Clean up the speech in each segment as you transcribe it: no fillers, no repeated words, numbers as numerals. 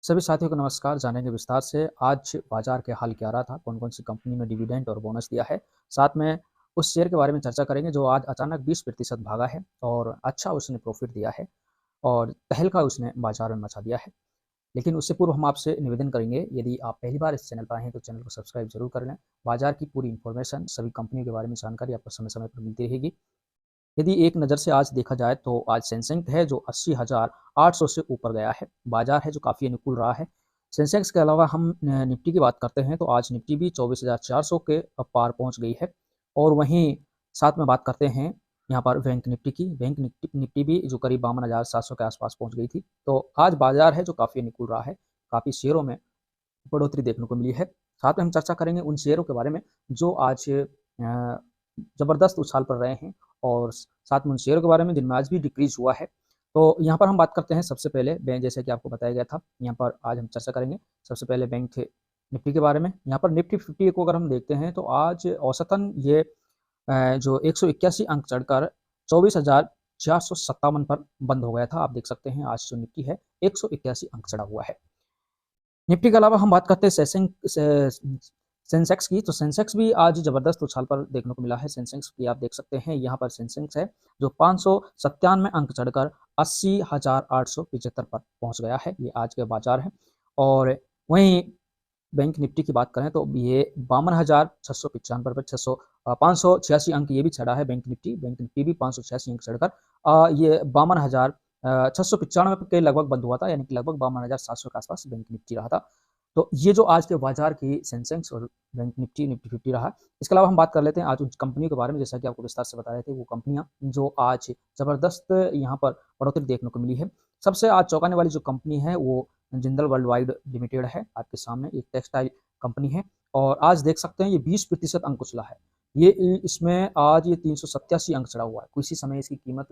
सभी साथियों को नमस्कार। जानेंगे विस्तार से आज बाजार के हाल क्या रहा था, कौन-कौन सी कंपनी ने डिविडेंड और बोनस दिया है। साथ में उस शेयर के बारे में चर्चा करेंगे जो आज अचानक 20% भागा है और अच्छा उसने प्रॉफिट दिया है और तहलका उसने बाजार में मचा दिया है। लेकिन उससे पूर्व हम आपसे निवेदन करेंगे, यदि आप पहली बार इस चैनल पर आए हैं तो चैनल को सब्सक्राइब जरूर कर लें। बाजार की पूरी इन्फॉर्मेशन, सभी कंपनियों के बारे में जानकारी आपको समय-समय पर मिलती रहेगी। यदि एक नज़र से आज देखा जाए तो आज सेंसेक्स है जो 80,800 से ऊपर गया है। बाजार है जो काफ़ी अनुकूल रहा है। सेंसेक्स के अलावा हम निफ्टी की बात करते हैं तो आज निफ्टी भी 24,400 के पार पहुंच गई है। और वहीं साथ में बात करते हैं यहाँ पर बैंक निफ्टी की। बैंक निफ्टी निफ्टी भी जो करीब 52,700 के आसपास पहुंच गई थी। तो आज बाजार है जो काफ़ी अनुकूल रहा है। काफ़ी शेयरों में बढ़ोतरी देखने को मिली है। साथ में हम चर्चा करेंगे उन शेयरों के बारे में जो आज ज़बरदस्त उछाल पर रहे हैं और साथ में उन शेयरों के बारे में जिनमें आज भी डिक्रीज हुआ है। तो यहाँ पर हम बात करते हैं सबसे पहले बैंक, जैसे कि आपको बताया गया था, यहाँ पर आज हम चर्चा करेंगे सबसे पहले बैंक निफ्टी के बारे में। यहाँ पर निफ्टी 50 को अगर हम देखते हैं तो आज औसतन ये जो 181 अंक चढ़कर 24,457 पर बंद हो गया था। आप देख सकते हैं आज जो निफ्टी है 181 अंक चढ़ा हुआ है। निफ्टी के अलावा हम बात करते हैं सेंसेक्स की। तो सेंसेक्स भी आज जबरदस्त उछाल पर देखने को मिला है। सेंसेक्स की आप देख सकते हैं यहाँ पर सेंसेक्स है जो 597 अंक चढ़कर 80,875 पर पहुंच गया है। ये आज के बाजार है। और वहीं बैंक निफ्टी की बात करें तो ये 52,695 पर 586 अंक ये भी चढ़ा है। बैंक निफ्टी भी 586 अंक चढ़कर ये 52,695 के लगभग बंद हुआ था, यानी कि लगभग 52,700 के आसपास बैंक निफ्टी रहा था। तो ये जो आज के बाजार की सेंसेक्स और बैंक निफ्टी 50 रहा। इसके अलावा हम बात कर लेते हैं आज उन कंपनियों के बारे में, जैसा कि आपको विस्तार से बता रहे थे, वो कंपनियां जो आज जबरदस्त यहाँ पर बढ़ोतरी देखने को मिली है। सबसे आज चौंकाने वाली जो कंपनी है वो जिंदल वर्ल्ड वाइड लिमिटेड है। आपके सामने एक टेक्सटाइल कंपनी है और आज देख सकते हैं ये 20% अंक उछला है। ये इसमें आज ये 387 अंक चढ़ा हुआ है। किसी समय इसकी कीमत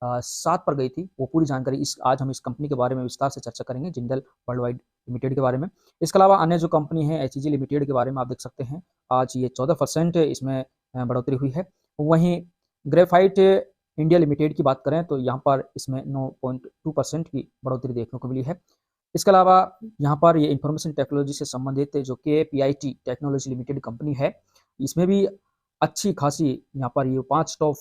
7 पर गई थी। वो पूरी जानकारी आज हम इस कंपनी के बारे में विस्तार से चर्चा करेंगे, जिंदल वर्ल्ड वाइड लिमिटेड के बारे में। इसके अलावा अन्य जो कंपनी है एचईजी लिमिटेड के बारे में आप देख सकते हैं आज ये 14% इसमें बढ़ोतरी हुई है। वहीं ग्रेफाइट इंडिया लिमिटेड की बात करें तो यहाँ पर इसमें 9.2% की बढ़ोतरी देखने को मिली है। इसके अलावा यहाँ पर ये इंफॉर्मेशन टेक्नोलॉजी से संबंधित जो KPIT टेक्नोलॉजी लिमिटेड कंपनी है, इसमें भी अच्छी खासी यहाँ पर ये 5 टॉप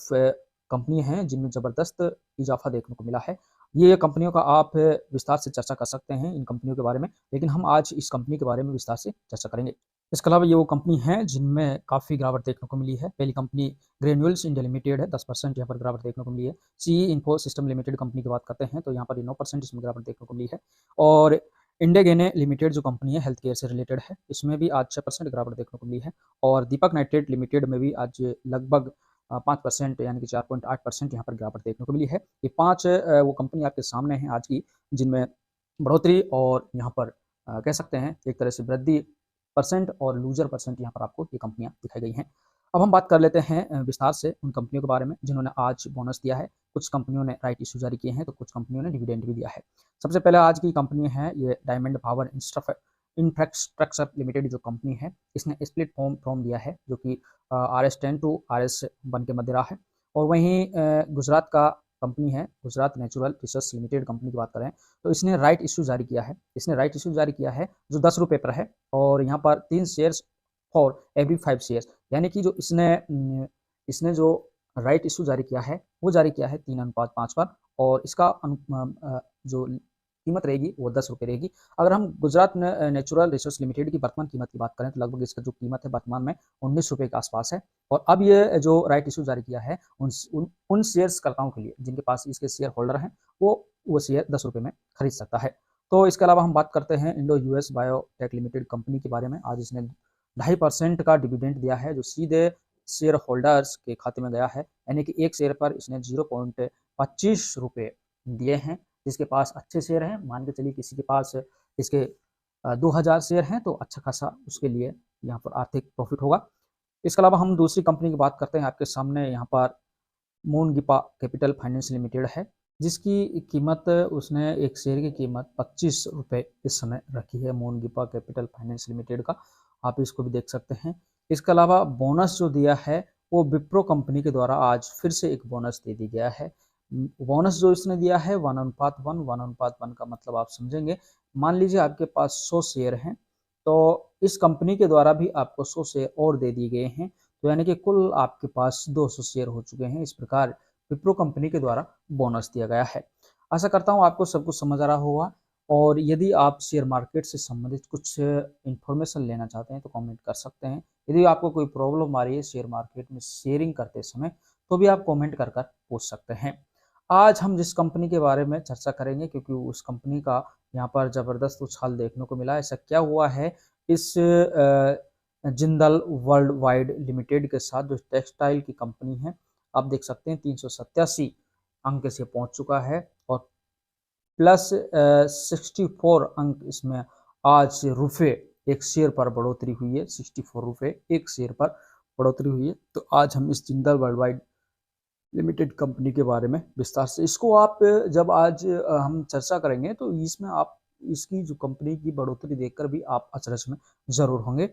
कंपनी हैं जिनमें ज़बरदस्त इजाफा देखने को मिला है। ये कंपनियों का आप विस्तार से चर्चा कर सकते हैं इन कंपनियों के बारे में, लेकिन हम आज इस कंपनी के बारे में विस्तार से चर्चा करेंगे। इसके अलावा ये वो कंपनी है जिनमें काफ़ी गिरावट देखने को मिली है। पहली कंपनी ग्रेन्यूल्स इंडिया लिमिटेड है, 10% यहाँ पर गिरावट देखने को मिली है। CE info system limited company की बात करते हैं तो यहाँ पर 9% इसमें गिरावट देखने को मिली है। और इंडेगेने लिमिटेड जो कंपनी है हेल्थ केयर से रिलेटेड है, इसमें भी आज 6% गिरावट देखने को मिली है। और दीपक नाइट्रेट लिमिटेड में भी आज लगभग 5% यानी कि 4.8% यहाँ पर गिरावट देखने को मिली है। ये 5 वो कंपनी आपके सामने हैं आज की, जिनमें बढ़ोतरी और यहाँ पर कह सकते हैं एक तरह से वृद्धि परसेंट और लूजर परसेंट यहाँ पर आपको ये कंपनियां दिखाई गई हैं। अब हम बात कर लेते हैं विस्तार से उन कंपनियों के बारे में जिन्होंने आज बोनस दिया है। कुछ कंपनियों ने राइट इशू जारी किए हैं तो कुछ कंपनियों ने डिविडेंड भी दिया है। सबसे पहले आज की कंपनी है ये डायमंड पावर इंफ्रास्ट्रक्चर लिमिटेड जो कंपनी है, इसने स्प्लिट फॉर्म दिया है जो कि RS10 टू RS1 के मध्य रहा है। और वहीं गुजरात का कंपनी है Gujarat natural resource limited company की बात करें तो इसने राइट इशू जारी किया है। इसने राइट इशू जारी किया है जो 10 रुपये पर है और यहाँ पर 3 शेयर्स फॉर एवरी 5 शेयर्स, यानी कि जो इसने जो राइट इशू जारी किया है वो जारी किया है 3:5 पर और इसका जो कीमत रहेगी वो 10 रुपये रहेगी। अगर हम गुजरात नेचुरल रिसोर्स लिमिटेड की वर्तमान कीमत की बात करें तो लगभग इसका जो कीमत है वर्तमान में 19 रुपये के आसपास है। और अब ये जो राइट इशू जारी किया है उन शेयर्स करताओं के लिए जिनके पास इसके शेयर होल्डर हैं वो शेयर 10 रुपये में खरीद सकता है। तो इसके अलावा हम बात करते हैं Indo US biotech limited company के बारे में। आज इसने 2.5% का डिविडेंड दिया है जो सीधे शेयर होल्डर्स के खाते में गया है, यानी कि एक शेयर पर इसने 0.25 रुपये दिए हैं। जिसके पास अच्छे शेयर हैं, मान के चलिए किसी के पास इसके 2000 शेयर हैं तो अच्छा खासा उसके लिए यहाँ पर आर्थिक प्रॉफिट होगा। इसके अलावा हम दूसरी कंपनी की बात करते हैं। आपके सामने यहाँ पर मोनगिपा कैपिटल फाइनेंस लिमिटेड है, जिसकी कीमत उसने एक शेयर की कीमत 25 रुपये इस समय रखी है। मोनगिपा कैपिटल फाइनेंस लिमिटेड का आप इसको भी देख सकते हैं। इसके अलावा बोनस जो दिया है वो विप्रो कंपनी के द्वारा आज फिर से एक बोनस दे दी गया है। बोनस जो इसने दिया है 1:1 का मतलब आप समझेंगे मान लीजिए आपके पास 100 शेयर हैं, तो इस कंपनी के द्वारा भी आपको 100 शेयर और दे दिए गए हैं, तो यानी कि कुल आपके पास 200 शेयर हो चुके हैं। इस प्रकार विप्रो कंपनी के द्वारा बोनस दिया गया है। आशा करता हूँ आपको सब कुछ समझ आ रहा होगा, और यदि आप शेयर मार्केट से संबंधित कुछ इन्फॉर्मेशन लेना चाहते हैं तो कमेंट कर सकते हैं। यदि आपको कोई प्रॉब्लम आ रही है शेयर मार्केट में शेयरिंग करते समय, तो भी आप कमेंट कर पूछ सकते हैं। आज हम जिस कंपनी के बारे में चर्चा करेंगे, क्योंकि उस कंपनी का यहाँ पर ज़बरदस्त उछाल देखने को मिला। ऐसा क्या हुआ है इस जिंदल वर्ल्ड वाइड लिमिटेड के साथ, जो टेक्सटाइल की कंपनी है। आप देख सकते हैं 387 अंक से पहुंच चुका है, और प्लस 64 अंक इसमें आज से रुपये एक शेयर पर बढ़ोतरी हुई है। 64 रुपये एक शेयर पर बढ़ोतरी हुई है। तो आज हम इस Jindal world wide limited company के बारे में विस्तार से, इसको आप जब आज हम चर्चा करेंगे तो इसमें आप इसकी जो कंपनी की बढ़ोतरी देखकर भी आप अचरज में जरूर होंगे।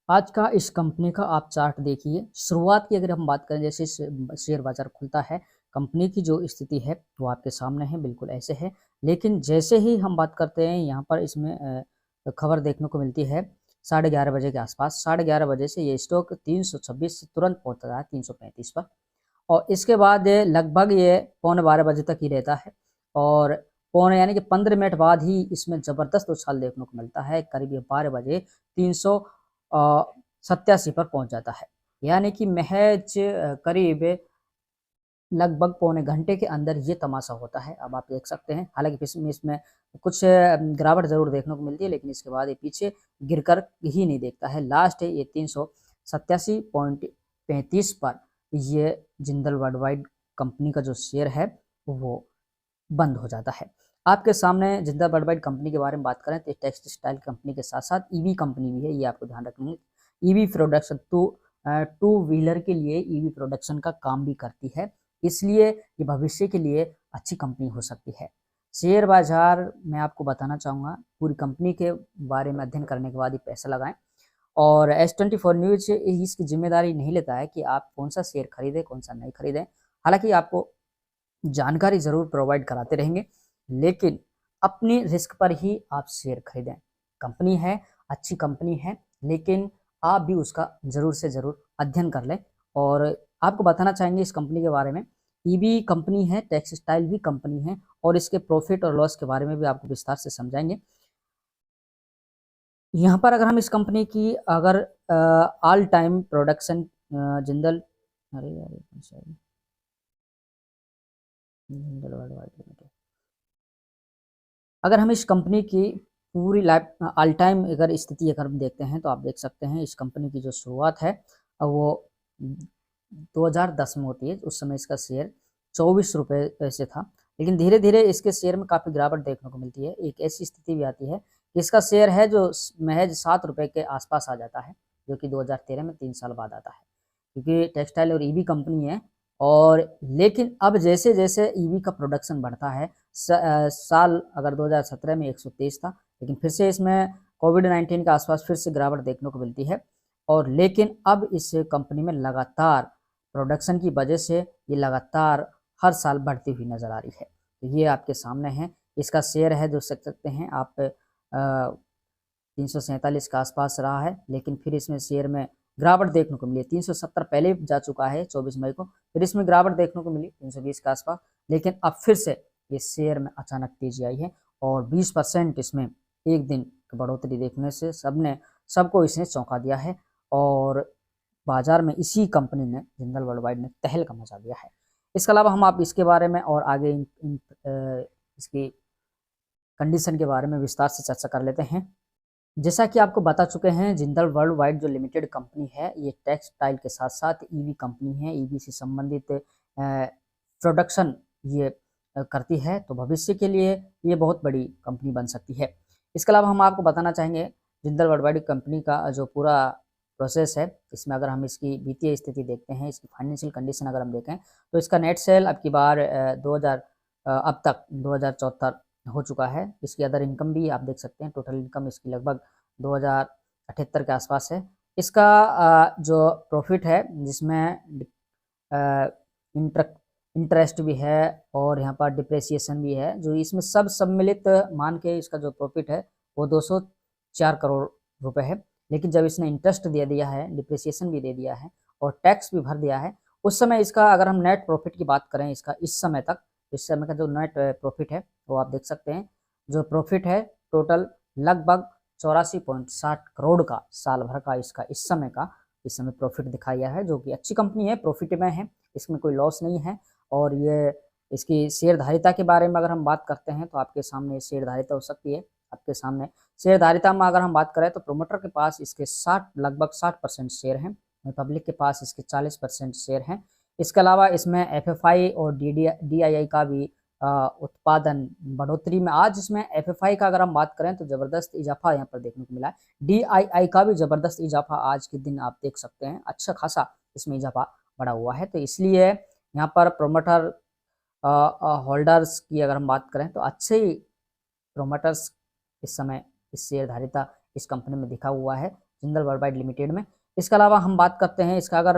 आज का इस कंपनी का आप चार्ट देखिए। शुरुआत की अगर हम बात करें, जैसे शेयर बाजार खुलता है, कंपनी की जो स्थिति है वो आपके सामने है, बिल्कुल ऐसे है। लेकिन जैसे ही हम बात करते हैं, यहाँ पर इसमें खबर देखने को मिलती है 11:30 बजे के आसपास। 11:30 बजे से ये स्टॉक 326 से तुरंत पहुंचता है 335 पर, और इसके बाद लगभग ये 11:15 बजे तक ही रहता है, और पौने यानी कि 15 मिनट बाद ही इसमें ज़बरदस्त उछाल देखने को मिलता है। करीब 12 बजे 387 पर पहुंच जाता है, यानी कि महज करीब लगभग पौने घंटे के अंदर ये तमाशा होता है। अब आप देख सकते हैं, हालांकि इसमें कुछ गिरावट जरूर देखने को मिलती है, लेकिन इसके बाद ये पीछे गिरकर ही नहीं देखता है। लास्ट है ये 387.35 पर ये जिंदल वर्ल्ड वाइड कंपनी का जो शेयर है वो बंद हो जाता है। आपके सामने जिंदल वर्ल्ड वाइड कंपनी के बारे में बात करें तो टेक्सटाइल कंपनी के साथ साथ ईवी कंपनी भी है, ये आपको ध्यान रखना है। ईवी प्रोडक्शन टू व्हीलर के लिए ईवी प्रोडक्शन का काम भी करती है, इसलिए ये भविष्य के लिए अच्छी कंपनी हो सकती है। शेयर बाजार में आपको बताना चाहूँगा, पूरी कंपनी के बारे में अध्ययन करने के बाद ही पैसा लगाएं। और S24 न्यूज इसकी जिम्मेदारी नहीं लेता है कि आप कौन सा शेयर खरीदें कौन सा नहीं खरीदें। हालांकि आपको जानकारी जरूर प्रोवाइड कराते रहेंगे, लेकिन अपनी रिस्क पर ही आप शेयर खरीदें। कंपनी है, अच्छी कंपनी है, लेकिन आप भी उसका जरूर से जरूर अध्ययन कर लें। और आपको बताना चाहेंगे इस कंपनी के बारे में, ईवी कंपनी है, टेक्सटाइल भी कंपनी है, और इसके प्रॉफिट और लॉस के बारे में भी आपको विस्तार से समझाएंगे। यहाँ पर अगर हम इस कंपनी की अगर ऑल टाइम प्रोडक्शन जिंदल अगर हम इस कंपनी की पूरी लाइफ ऑल टाइम अगर स्थिति अगर हम देखते हैं, तो आप देख सकते हैं इस कंपनी की जो शुरुआत है वो 2010 में होती है। उस समय इसका शेयर 24 रुपये से था, लेकिन धीरे धीरे इसके शेयर में काफ़ी गिरावट देखने को मिलती है। एक ऐसी स्थिति भी आती है कि इसका शेयर है जो महज 7 रुपये के आसपास आ जाता है, जो कि 2013 में 3 साल बाद आता है, क्योंकि टेक्सटाइल और ईवी कंपनी है। और लेकिन अब जैसे जैसे ईवी का प्रोडक्शन बढ़ता है, साल अगर 2017 में 123 था, लेकिन फिर से इसमें कोविड-19 के आसपास फिर से गिरावट देखने को मिलती है। और लेकिन अब इस कंपनी में लगातार प्रोडक्शन की वजह से ये लगातार हर साल बढ़ती हुई नज़र आ रही है। तो ये आपके सामने है, इसका शेयर है जो सकते हैं आप 347 के आसपास रहा है, लेकिन फिर इसमें शेयर में गिरावट देखने को मिली। 370 पहले जा चुका है 24 मई को, फिर इसमें गिरावट देखने को मिली 320 के आसपास, लेकिन अब फिर से ये शेयर में अचानक तेजी आई है, और 20% इसमें एक दिन की बढ़ोतरी देखने से सबको इसने चौंका दिया है, और बाजार में इसी कंपनी ने जिंदल वर्ल्ड वाइड ने तहलका मचा दिया है। इसके अलावा हम आप इसके बारे में और आगे इसकी कंडीशन के बारे में विस्तार से चर्चा कर लेते हैं। जैसा कि आपको बता चुके हैं, जिंदल वर्ल्ड वाइड जो लिमिटेड कंपनी है, ये टेक्सटाइल के साथ साथ ईवी कंपनी है। ईवी से संबंधित प्रोडक्शन ये करती है, तो भविष्य के लिए ये बहुत बड़ी कंपनी बन सकती है। इसके अलावा हम आपको बताना चाहेंगे जिंदल वर्ल्ड वाइड कंपनी का जो पूरा प्रोसेस है, इसमें अगर हम इसकी वित्तीय स्थिति देखते हैं, इसकी फाइनेंशियल कंडीशन अगर हम देखें, तो इसका नेट सेल अब की बार 2000 अब तक 2074 हो चुका है। इसकी अदर इनकम भी आप देख सकते हैं, टोटल इनकम इसकी लगभग 2078 के आसपास है। इसका जो प्रॉफिट है, जिसमें इंटरेस्ट भी है और यहाँ पर डिप्रेसिएशन भी है, जो इसमें सब सम्मिलित मान के इसका जो प्रॉफिट है वो 204 करोड़ रुपए है। लेकिन जब इसने इंटरेस्ट दे दिया है, डिप्रेसिएशन भी दे दिया है और टैक्स भी भर दिया है, उस समय इसका अगर हम नेट प्रॉफिट की बात करें, इसका इस समय तक, इस समय का जो नेट प्रॉफिट है वो आप देख सकते हैं। जो प्रॉफिट है टोटल लगभग 84.60 करोड़ का साल भर का इसका इस समय प्रॉफिट दिखाया है, जो कि अच्छी कंपनी है, प्रॉफिट में है, इसमें कोई लॉस नहीं है। और ये इसकी शेयरधारिता के बारे में अगर हम बात करते हैं तो आपके सामने शेयरधारिता हो सकती है आपके सामने। शेयरधारिता में अगर हम बात करें तो प्रोमोटर के पास इसके लगभग 60% शेयर हैं, पब्लिक के पास इसके 40% शेयर हैं। इसके अलावा इसमें एफएफआई और डीआईआई का भी उत्पादन बढ़ोतरी में, आज इसमें एफएफआई का अगर हम बात करें तो जबरदस्त इजाफा यहाँ पर देखने को मिला है। डीआईआई का भी जबरदस्त इजाफा आज के दिन आप देख सकते हैं, अच्छा खासा इसमें इजाफा बढ़ा हुआ है। तो इसलिए यहाँ पर प्रोमोटर होल्डर्स की अगर हम बात करें तो अच्छे ही प्रोमोटर्स इस समय इस शेयरधारिता इस कंपनी में दिखा हुआ है, जिंदल वर्ल्डवाइड लिमिटेड में। इसके अलावा हम बात करते हैं इसका अगर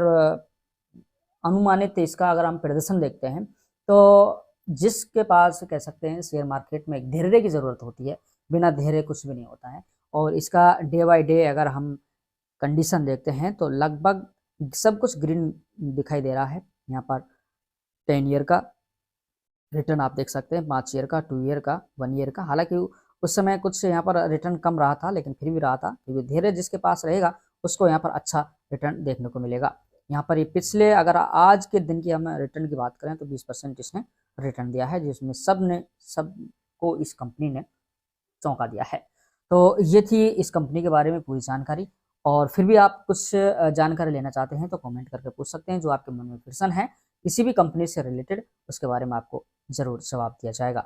अनुमानित इसका अगर हम प्रदर्शन देखते हैं तो जिसके पास कह सकते हैं शेयर मार्केट में एक धैर्य की ज़रूरत होती है, बिना धैर्य कुछ भी नहीं होता है। और इसका डे बाय डे अगर हम कंडीशन देखते हैं तो लगभग सब कुछ ग्रीन दिखाई दे रहा है। यहाँ पर 10 ईयर का रिटर्न आप देख सकते हैं, 5 ईयर का, 2 ईयर का, 1 ईयर का। हालांकि उस समय कुछ यहाँ पर रिटर्न कम रहा था, लेकिन फिर भी रहा था, क्योंकि धैर्य जिसके पास रहेगा उसको यहाँ पर अच्छा रिटर्न देखने को मिलेगा। यहाँ पर ये पिछले अगर आज के दिन की हम रिटर्न की बात करें तो 20% इसने रिटर्न दिया है, जिसमें सबको इस कंपनी ने चौंका दिया है। तो ये थी इस कंपनी के बारे में पूरी जानकारी। और फिर भी आप कुछ जानकारी लेना चाहते हैं तो कमेंट करके पूछ सकते हैं, जो आपके मन में प्रश्न है किसी भी कंपनी से रिलेटेड उसके बारे में आपको जरूर जवाब दिया जाएगा।